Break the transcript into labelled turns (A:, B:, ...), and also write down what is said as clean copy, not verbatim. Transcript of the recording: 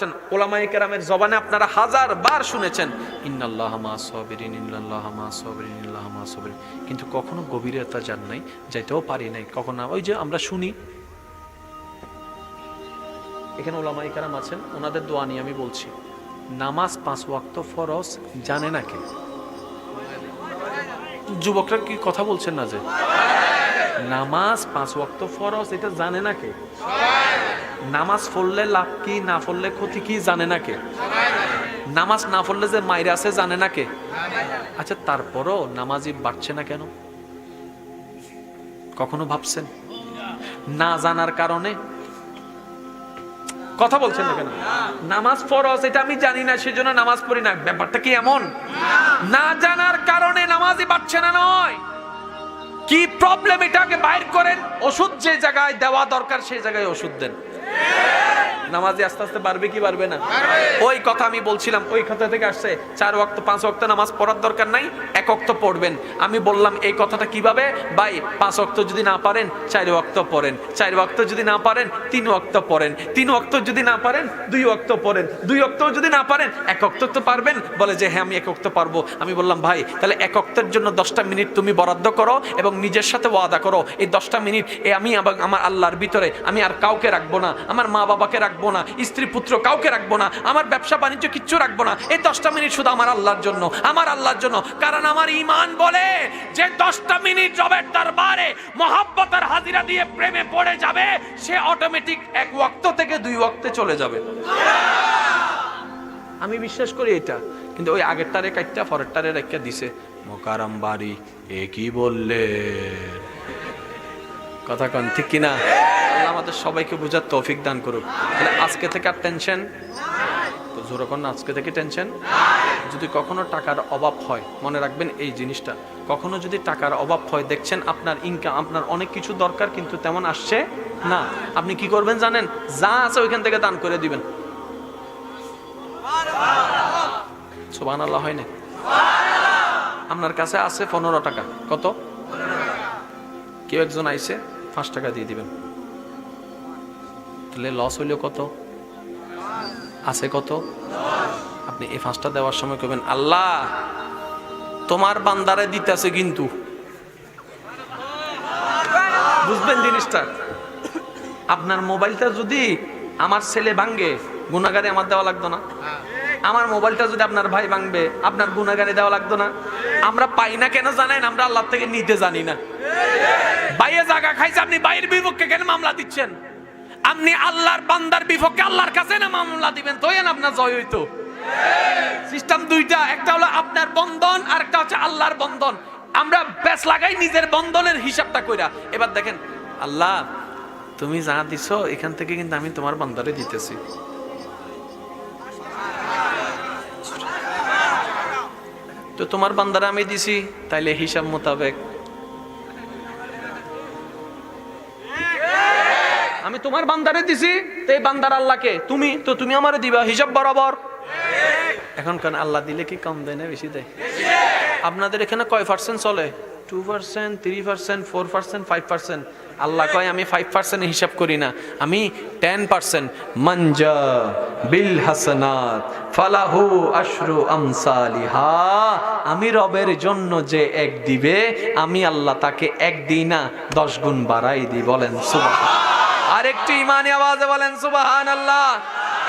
A: আসছেন, উলামায়ে কেরামের জবানে আপনারা হাজারবার শুনেছেন ইন্নাল্লাহা মা'আস সাবিরিন, ইন্নাল্লাহা মা'আস সাবিরিন, ইন্নাল্লাহা মা'আস সাবিরিন, কিন্তু কখনো গভীরতা যান নাই, যাইতেও পারি নাই কখনো। ওই যে আমরা শুনি, এখানে উলামায়ে কেরাম আছেন, ওনাদের দোয়া নিয়ে আমি বলছি, নামাজ 5 ওয়াক্ত ফরজ জানে না কে? যুবকরা কি কথা বলছেন না যে নামাজ 5 ওয়াক্ত ফরজ এটা জানে না কে? নামাজ পড়লে লাভ কি, না পড়লে ক্ষতি কি জানে না কে? নামাজ না পড়লে যে মাইরা আছে জানে না কে? আচ্ছা, তারপরও নামাজই বাড়ছে না কেন? কখনো ভাবছেন? না জানার কারণে। কথা বলছেন না কেন? নামাজ ফরজ এটা আমি জানি না, সেজন্য নামাজ পড়ি না, ব্যাপারটা কি এমন? না জানার কারণে নামাজই বাড়ছে না নয়। কি প্রবলেম এটাকে বাইর করেন, ওষুধ যে জায়গায় দেওয়া দরকার সেই জায়গায় ওষুধ দেন। নামাজে আস্তে আস্তে বাড়বে কি বাড়বে না? ওই কথা আমি বলছিলাম, ওই কথা থেকে আসছে 4 ওয়াক্ত 5 ওয়াক্ত নামাজ পড়ার দরকার নাই, 1 ওয়াক্ত পড়বেন। আমি বললাম এই কথাটা কিভাবে ভাই? 5 ওয়াক্ত যদি না পারেন 4 ওয়াক্ত পড়েন, 4 ওয়াক্ত যদি না পারেন 3 ওয়াক্ত পড়েন, 3 ওয়াক্ত যদি না পারেন 2 ওয়াক্ত পড়েন, 2 ওয়াক্ত যদি না পারেন 1 ওয়াক্ত তো পারবেন। বলে যে হ্যাঁ আমি 1 ওয়াক্ত পারবো। আমি বললাম ভাই তাহলে 1 ওয়াক্তের জন্য 10টা মিনিট তুমি বরাদ্দ করো এবং নিজের সাথে ওয়াদা করো এই 10টা মিনিট আমি আমার আল্লাহর ভিতরে আমি আর কাউকে রাখবো না, আমার মা বাবাকে রাখবো না, স্ত্রী পুত্র কাউকে রাখবো না, আমার ব্যবসা বাণিজ্য কিচ্ছু রাখবো না, এই 10টা মিনিট শুধু আমার আল্লাহর জন্য, আমার আল্লাহর জন্য। কারণ আমার ঈমান বলে যে 10টা মিনিট রবের দরবারে মহব্বতের হাজিরা দিয়ে প্রেমে পড়ে যাবে, সে অটোমেটিক 1 ওয়াক্ত থেকে 2 ওয়াক্তে চলে যাবে। আমি বিশ্বাস করি এটা। কিন্তু ওই আগেরটারে কাটটা পরেরটারে রেখে দিছে। মোকারম বাড়ি এ কি বললে? কথা কন ঠিক কিনা? আমাদের সবাইকে বোঝার তৌফিক দান করুক। তাহলে আজকে থেকে আর টেনশন তো জোরে কোন, আজকে থেকে টেনশন। যদি কখনো টাকার অভাব হয়, মনে রাখবেন এই জিনিসটা, কখনো যদি টাকার অভাব হয়, দেখছেন আপনার ইনকাম, আপনার অনেক কিছু দরকার কিন্তু তেমন আসছে না, আপনি কি করবেন জানেন? যা আছে ওইখান থেকে দান করে দিবেন। সুবহানাল্লাহ হয় না? আপনার কাছে আছে 15 টাকা, কত? কেউ একজন আইছে 5 টাকা দিয়ে দিবেন, তাহলে লস হইল কত? আছে কত? আপনি এই 5টা দেওয়ার সময় কইবেন আল্লাহ তোমার বান্দারে দিতেছে, কিন্তু বুঝবেন জিনিসটা। আপনার মোবাইলটা যদি আমার ছেলে ভাঙে, গুনাহগারে আমার দেওয়া লাগতো না? আমার মোবাইলটা যদি আপনার ভাই ভাঙবে, আপনার গুনাহগারে দেওয়া লাগতো না? আমরা পাই না কেন জানেন? আমরা আল্লাহ থেকে নিতে জানি না। বাইরে জায়গা খাইছে, আপনি বাইরের বিপক্ষে কেন মামলা দিচ্ছেন? আপনি আল্লাহর বান্দার বিপক্ষে আল্লাহর কাছে না মামলা দিবেন, তো আপনার জয় হইতো। সিস্টেম দুইটা, একটা হলো আপনার বন্ধন আর একটা হচ্ছে আল্লাহর বন্ধন। আমরা বেশ লাগাই নিজের বন্ধনের হিসাবটা কইরা। এবার দেখেন আল্লাহ তুমি যা দিছো এখান থেকে কিন্তু আমি তোমার বান্দারে দিতেছি। তো তোমার বান্দারে আমি দিছি, তাইলে হিসাব মোতাবেক আমি তোমার বান্দারে দিছি, তো এই বান্দার আল্লাহকে তুমি, তো তুমি আমারে দিবা হিসাব বরাবর। এখন কেন আল্লাহ দিলে কি কম দেয় না বেশি দেয়? আপনাদের এখানে কয় পার্সেন্ট চলে? 2%, 3%, 4%, 5%। আল্লাহ কয় আমি 5% হিসাব করি না, আমি 10%। মানজা বিল হাসানাত ফালাহু আশরু আমসালিহা। আমি রবের জন্য যে 1 দিবে, আমি আল্লাহ তাকে 1 দিই না, 10 গুণ বাড়াই দিই। বলেন সুবহান। আরেকটু ইমানি আওয়াজে বলেন সুবহানাল্লাহ।